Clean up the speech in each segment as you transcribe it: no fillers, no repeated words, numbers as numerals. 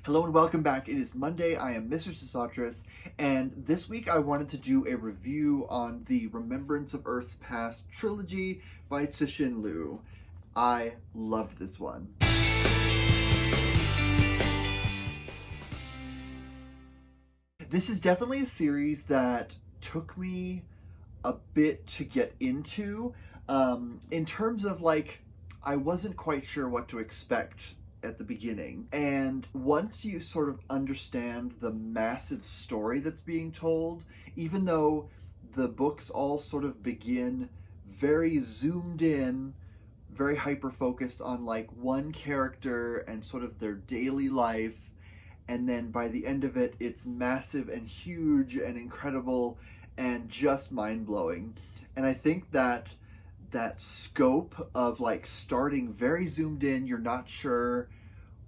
Hello and welcome back. It is Monday. I am Mr. Sesotris, and this week I wanted to do a review on the Remembrance of Earth's Past trilogy by Cixin. I loved this one. This is definitely a series that took me a bit to get into. In terms of I wasn't quite sure what to expect at the beginning. And once you sort of understand the massive story that's being told, even though the books all sort of begin very zoomed in, very hyper focused on one character and sort of their daily life, and then by the end of it, it's massive and huge and incredible and just mind blowing. And I think that scope of starting very zoomed in, you're not sure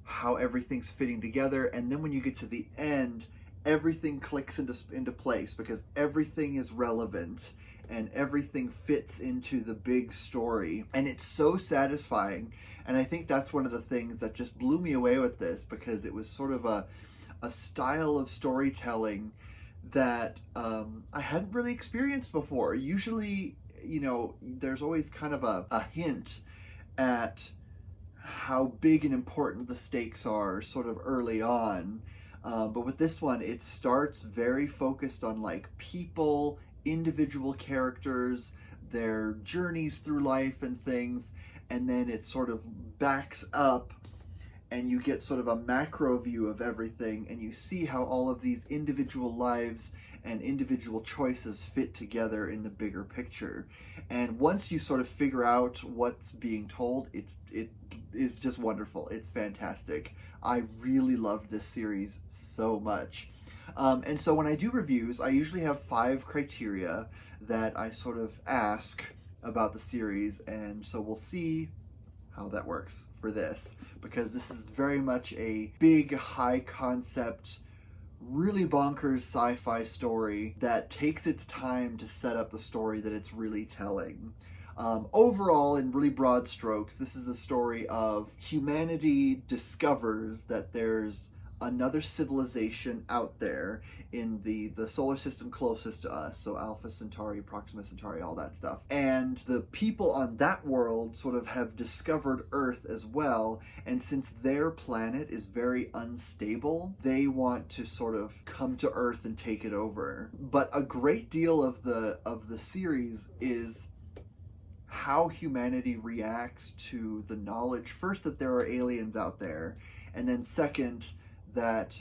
how everything's fitting together, and then when you get to the end, everything clicks into place because everything is relevant and everything fits into the big story, and it's so satisfying. And I think that's one of the things that just blew me away with this, because it was sort of a style of storytelling that I hadn't really experienced before. Usually, there's always kind of a hint at how big and important the stakes are sort of early on. But with this one, it starts very focused on people, individual characters, their journeys through life and things, and then it sort of backs up and you get sort of a macro view of everything, and you see how all of these individual lives and individual choices fit together in the bigger picture. And once you sort of figure out what's being told, it is just wonderful. It's fantastic. I really loved this series so much. And so when I do reviews, I usually have 5 criteria that I sort of ask about the series, and so we'll see how that works for this, because this is very much a big, high concept, really bonkers sci-fi story that takes its time to set up the story that it's really telling. Overall, in really broad strokes, this is the story of humanity discovers that there's another civilization out there in the solar system closest to us, so Alpha Centauri, Proxima Centauri, all that stuff. And the people on that world sort of have discovered Earth as well, and since their planet is very unstable, they want to sort of come to Earth and take it over. But a great deal of the series is how humanity reacts to the knowledge, first, that there are aliens out there, and then second, that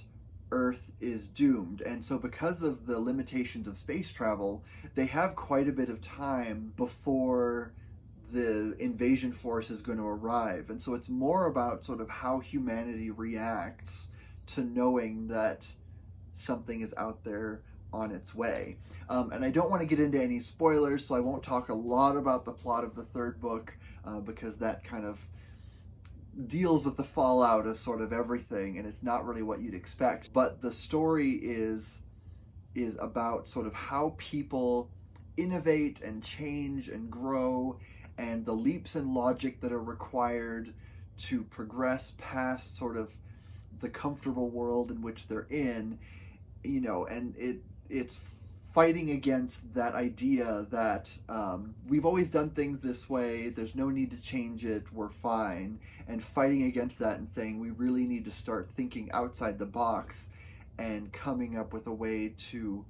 Earth is doomed. And so because of the limitations of space travel, they have quite a bit of time before the invasion force is going to arrive. And so it's more about sort of how humanity reacts to knowing that something is out there on its way. And I don't want to get into any spoilers, so I won't talk a lot about the plot of the 3rd book, because that kind of deals with the fallout of sort of everything, and it's not really what you'd expect. But the story is about sort of how people innovate and change and grow, and the leaps in logic that are required to progress past sort of the comfortable world in which they're in, and it's fighting against that idea that we've always done things this way, there's no need to change it, we're fine, and fighting against that and saying we really need to start thinking outside the box and coming up with a way to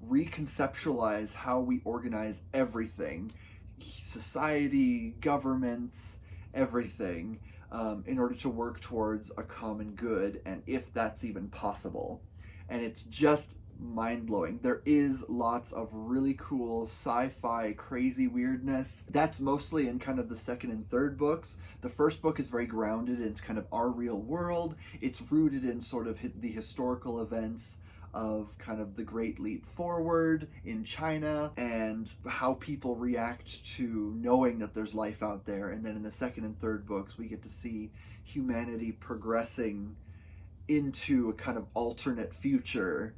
reconceptualize how we organize everything, society, governments, everything, in order to work towards a common good, and if that's even possible. And it's just mind-blowing. There is lots of really cool sci-fi crazy weirdness. That's mostly in kind of the 2nd and 3rd books. The 1st book is very grounded in kind of our real world. It's rooted in sort of the historical events of kind of the Great Leap Forward in China and how people react to knowing that there's life out there. And then in the 2nd and 3rd books, we get to see humanity progressing into a kind of alternate future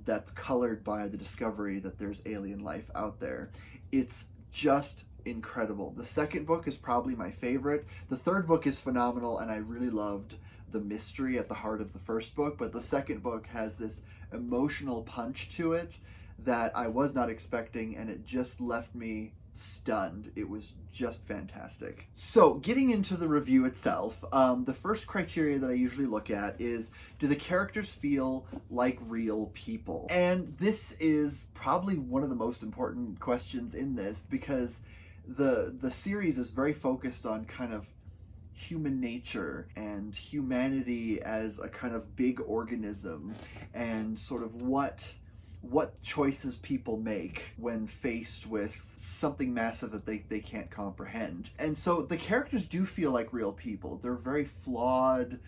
that's colored by the discovery that there's alien life out there. It's just incredible. The 2nd book is probably my favorite. The 3rd book is phenomenal, and I really loved the mystery at the heart of the first book, but the second book has this emotional punch to it that I was not expecting, and it just left me stunned. It was just fantastic. So getting into the review itself, the first criteria that I usually look at is, do the characters feel like real people? And this is probably one of the most important questions in this, because the series is very focused on kind of human nature and humanity as a kind of big organism, and sort of what choices people make when faced with something massive that they can't comprehend. And so the characters do feel like real people. They're very flawed.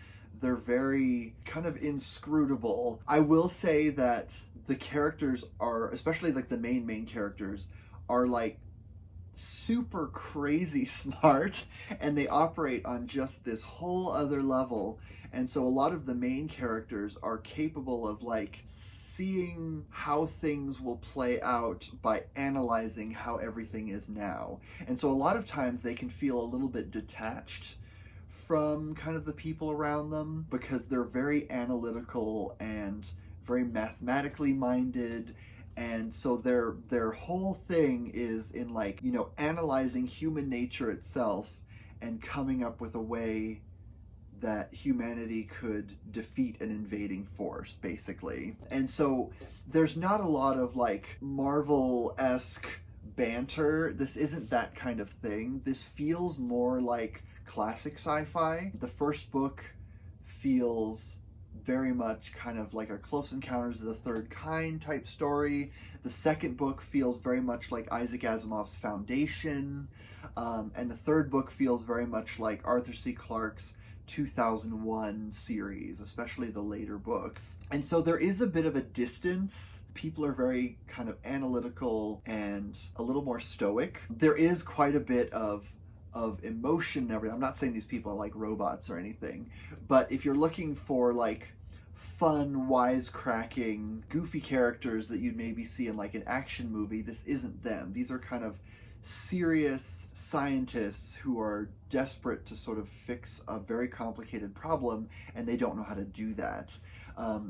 They're very kind of inscrutable. I will say that the characters are, especially like the main characters, are like super crazy smart, and they operate on just this whole other level. And so a lot of the main characters are capable of like seeing how things will play out by analyzing how everything is now. And so a lot of times they can feel a little bit detached from kind of the people around them, because they're very analytical and very mathematically minded. And so their whole thing is in like, you know, analyzing human nature itself and coming up with a way that humanity could defeat an invading force, basically. And so there's not a lot of like Marvel-esque banter. This isn't that kind of thing. This feels more like classic sci-fi. The first book feels very much kind of like a Close Encounters of the Third Kind type story. The second book feels very much like Isaac Asimov's Foundation. And the third book feels very much like Arthur C. Clarke's 2001 series, especially the later books. And so there is a bit of a distance. People are very kind of analytical and a little more stoic. There is quite a bit of emotion and everything. I'm not saying these people are like robots or anything, but if you're looking for like fun, wisecracking, goofy characters that you'd maybe see in like an action movie, this isn't them. These are kind of serious scientists who are desperate to sort of fix a very complicated problem, and they don't know how to do that.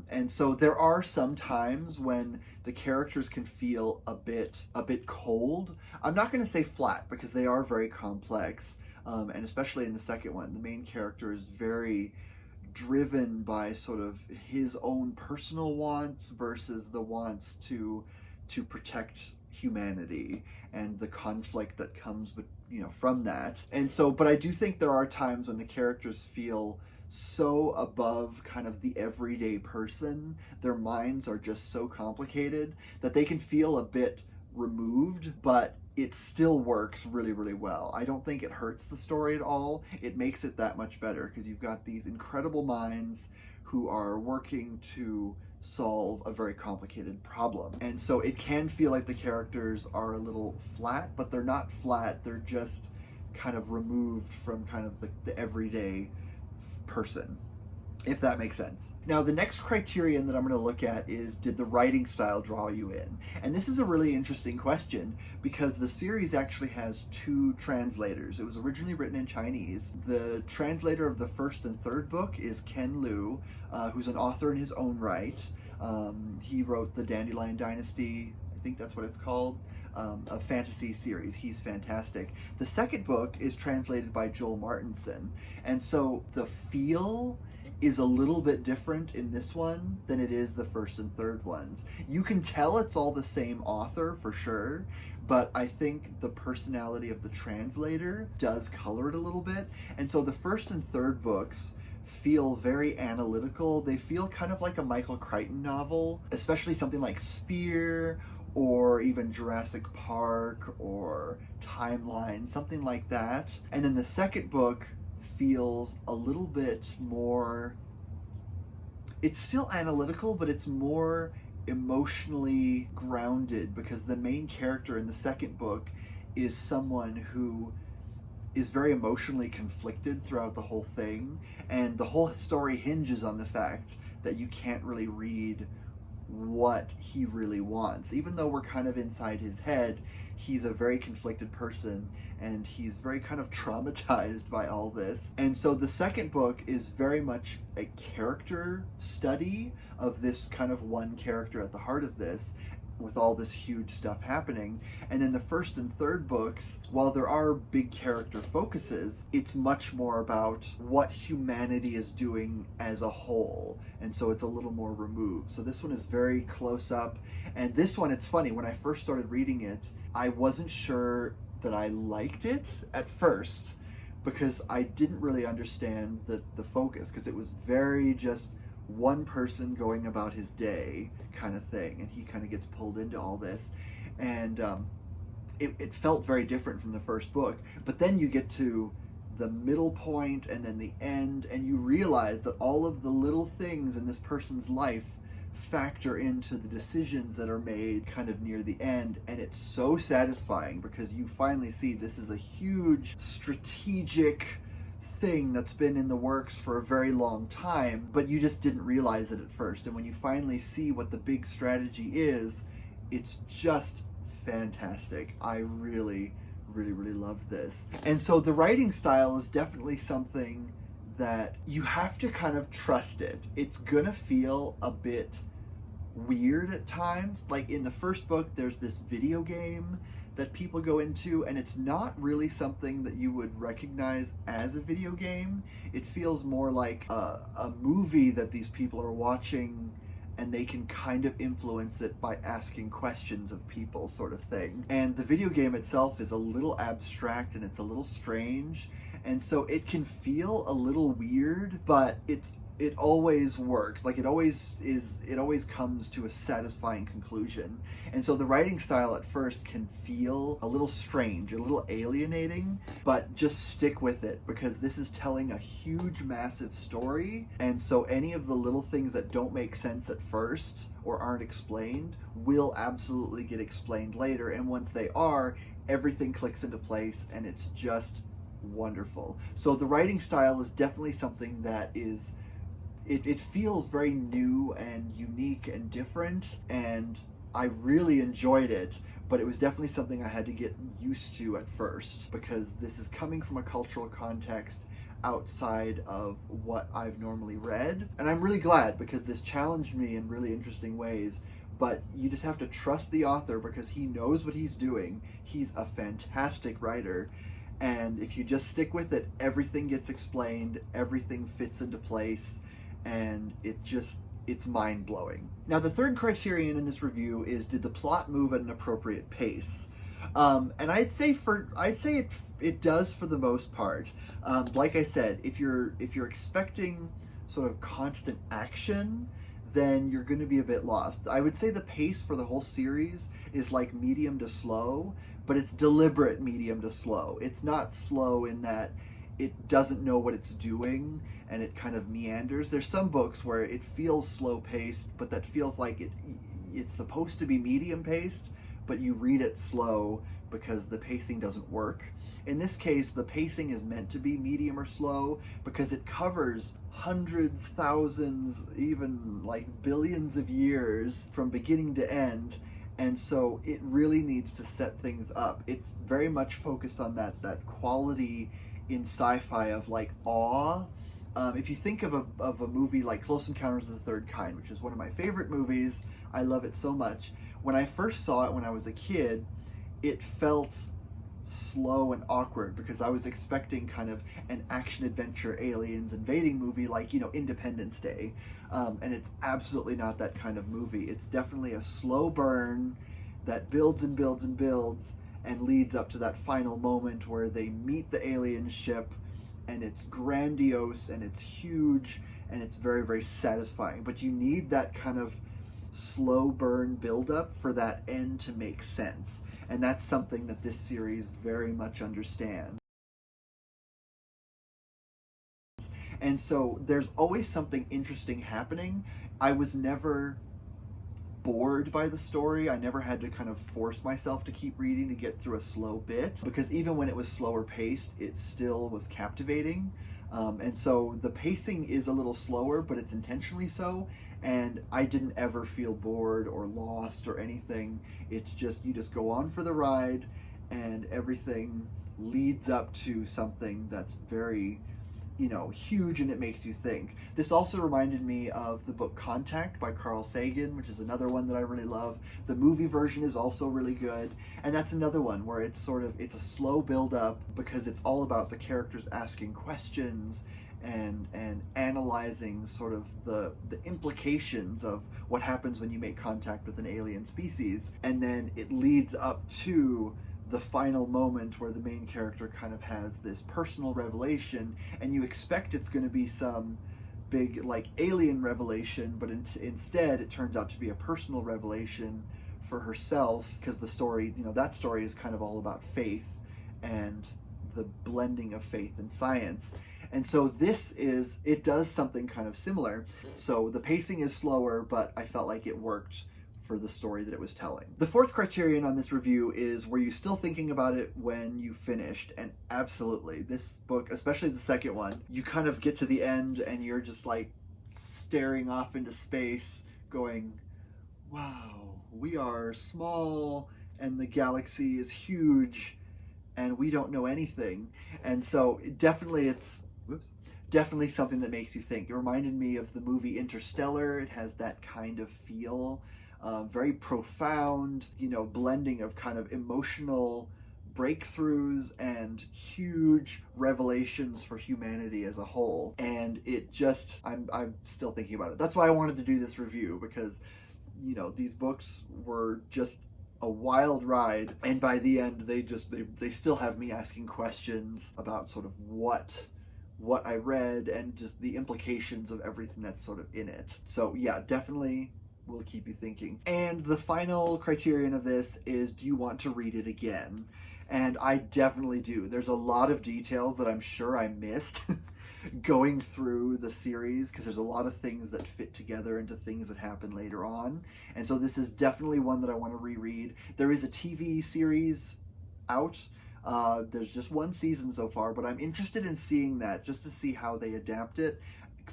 And so there are some times when the characters can feel a bit cold. I'm not going to say flat, because they are very complex, and especially in the second one, the main character is very driven by sort of his own personal wants versus the wants to protect humanity and the conflict that comes with, you know, from that. And so, but I do think there are times when the characters feel so above kind of the everyday person, their minds are just so complicated that they can feel a bit removed, but it still works really, really well. I don't think it hurts the story at all. It makes it that much better, because you've got these incredible minds who are working to solve a very complicated problem. And so it can feel like the characters are a little flat, but they're not flat. They're just kind of removed from kind of the everyday person, if that makes sense. Now, the next criterion that I'm going to look at is, did the writing style draw you in? And this is a really interesting question, because the series actually has two translators. It was originally written in Chinese. The translator of the first and third book is Ken Liu, who's an author in his own right. He wrote the Dandelion Dynasty, I think that's what it's called, a fantasy series. He's fantastic. The second book is translated by Joel Martinson, and so the feel is a little bit different in this one than it is the first and third ones. You can tell it's all the same author for sure, but I think the personality of the translator does color it a little bit. And so the first and third books feel very analytical. They feel kind of like a Michael Crichton novel, especially something like Sphere or even Jurassic Park or Timeline, something like that. And then the second book feels a little bit more, it's still analytical, but it's more emotionally grounded, because the main character in the second book is someone who is very emotionally conflicted throughout the whole thing, and the whole story hinges on the fact that you can't really read what he really wants. Even though we're kind of inside his head, he's a very conflicted person, and he's very kind of traumatized by all this. And so the second book is very much a character study of this kind of one character at the heart of this, with all this huge stuff happening. And in the first and third books, while there are big character focuses, it's much more about what humanity is doing as a whole. And so it's a little more removed. So this one is very close up. And this one, it's funny, when I first started reading it, I wasn't sure that I liked it at first, because I didn't really understand the focus, because it was very just one person going about his day kind of thing, and he kind of gets pulled into all this, and it felt very different from the first book. But then you get to the middle point and then the end, and you realize that all of the little things in this person's life factor into the decisions that are made kind of near the end. And it's so satisfying, because you finally see this is a huge strategic thing that's been in the works for a very long time, but you just didn't realize it at first. And when you finally see what the big strategy is, it's just fantastic. I really loved this. And so the writing style is definitely something that you have to kind of trust it. It's gonna feel a bit weird at times. Like in the first book, there's this video game that people go into, and it's not really something that you would recognize as a video game. It feels more like a movie that these people are watching, and they can kind of influence it by asking questions of people, sort of thing. And the video game itself is a little abstract, and it's a little strange, and so it can feel a little weird, but it always works. Like it always comes to a satisfying conclusion. And so the writing style at first can feel a little strange, a little alienating, but just stick with it, because this is telling a huge, massive story. And so any of the little things that don't make sense at first or aren't explained will absolutely get explained later. And once they are, everything clicks into place, and it's just wonderful. So the writing style is definitely something that is it feels very new and unique and different, and I really enjoyed it, but it was definitely something I had to get used to at first, because this is coming from a cultural context outside of what I've normally read. And I'm really glad, because this challenged me in really interesting ways. But you just have to trust the author, because he knows what he's doing. He's a fantastic writer. And if you just stick with it, everything gets explained, everything fits into place, and it's mind-blowing. Now, the third criterion in this review is, did the plot move at an appropriate pace? And I'd say it does for the most part. Like I said, if you're expecting sort of constant action, then you're going to be a bit lost. I would say the pace for the whole series is like medium to slow, but it's deliberate medium to slow. It's not slow in that it doesn't know what it's doing and it kind of meanders. There's some books where it feels slow paced, but that feels like it's supposed to be medium paced, but you read it slow because the pacing doesn't work. In this case, the pacing is meant to be medium or slow, because it covers hundreds, thousands, even like billions of years from beginning to end. And so it really needs to set things up. It's very much focused on that quality in sci-fi of like awe. If you think of a movie like Close Encounters of the Third Kind, which is one of my favorite movies, I love it so much. When I first saw it when I was a kid, it felt slow and awkward, because I was expecting kind of an action-adventure aliens invading movie like, Independence Day. And it's absolutely not that kind of movie. It's definitely a slow burn that builds and builds and builds and leads up to that final moment where they meet the alien ship, and it's grandiose and it's huge and it's very, very satisfying. But you need that kind of slow burn buildup for that end to make sense. And that's something that this series very much understands. And so there's always something interesting happening. I was never bored by the story. I never had to kind of force myself to keep reading to get through a slow bit, because even when it was slower paced, it still was captivating. And so the pacing is a little slower, but it's intentionally so. And I didn't ever feel bored or lost or anything. It's just, you just go on for the ride, and everything leads up to something that's very, huge, and it makes you think. This also reminded me of the book Contact by Carl Sagan, which is another one that I really love. The movie version is also really good, and that's another one where it's a slow build up, because it's all about the characters asking questions and analyzing sort of the implications of what happens when you make contact with an alien species, and then it leads up to the final moment where the main character kind of has this personal revelation, and you expect it's going to be some big like alien revelation, but instead it turns out to be a personal revelation for herself, because the story, that story is kind of all about faith and the blending of faith and science. And so it does something kind of similar. So the pacing is slower, but I felt like it worked for the story that it was telling. The fourth criterion on this review is, were you still thinking about it when you finished? And absolutely. This book, especially the second one, you kind of get to the end and you're just like staring off into space going, wow, we are small and the galaxy is huge and we don't know anything. And so definitely definitely something that makes you think. It reminded me of the movie Interstellar. It has that kind of feel. Very profound, blending of kind of emotional breakthroughs and huge revelations for humanity as a whole. And it just, I'm still thinking about it. That's why I wanted to do this review, because, these books were just a wild ride. And by the end, they still have me asking questions about sort of what I read and just the implications of everything that's sort of in it. So yeah, definitely will keep you thinking. And the final criterion of this is, do you want to read it again? And I definitely do. There's a lot of details that I'm sure I missed going through the series, because there's a lot of things that fit together into things that happen later on. And so this is definitely one that I want to reread. There is a TV series out. There's just one season so far, but I'm interested in seeing that just to see how they adapt it,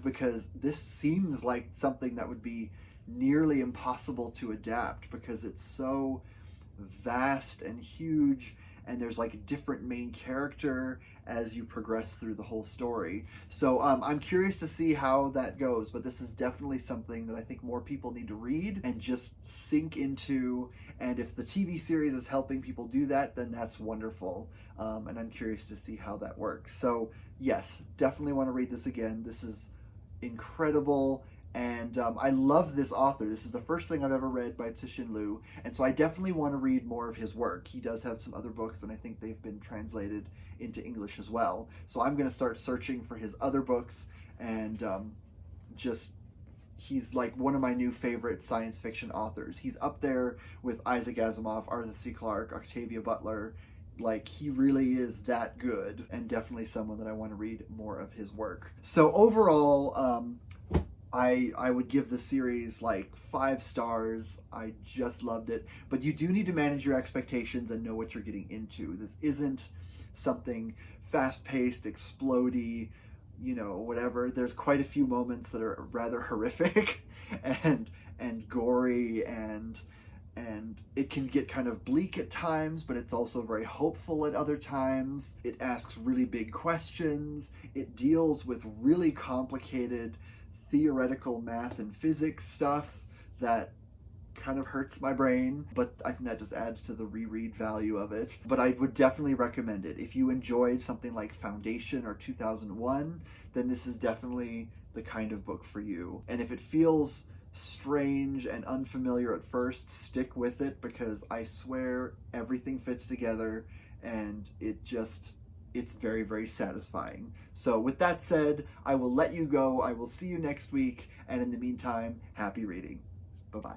because this seems like something that would be nearly impossible to adapt, because it's so vast and huge, and there's like a different main character as you progress through the whole story. So I'm curious to see how that goes, but this is definitely something that I think more people need to read and just sink into. And if the TV series is helping people do that, then that's wonderful. And I'm curious to see how that works. So yes, definitely want to read this again. This is incredible. And I love this author. This is the first thing I've ever read by Cixin Liu, and so I definitely want to read more of his work. He does have some other books, and I think they've been translated into English as well. So I'm going to start searching for his other books, and he's like one of my new favorite science fiction authors. He's up there with Isaac Asimov, Arthur C. Clarke, Octavia Butler. Like, he really is that good, and definitely someone that I want to read more of his work. So overall, I would give the series like 5 stars. I just loved it. But you do need to manage your expectations and know what you're getting into. This isn't something fast-paced, explodey, whatever. There's quite a few moments that are rather horrific and gory, and it can get kind of bleak at times, but it's also very hopeful at other times. It asks really big questions. It deals with really complicated theoretical math and physics stuff that kind of hurts my brain, but I think that just adds to the reread value of it. But I would definitely recommend it. If you enjoyed something like Foundation or 2001, then this is definitely the kind of book for you. And if it feels strange and unfamiliar at first, stick with it, because I swear everything fits together, and it's very, very satisfying. So with that said, I will let you go. I will see you next week. And in the meantime, happy reading. Bye-bye.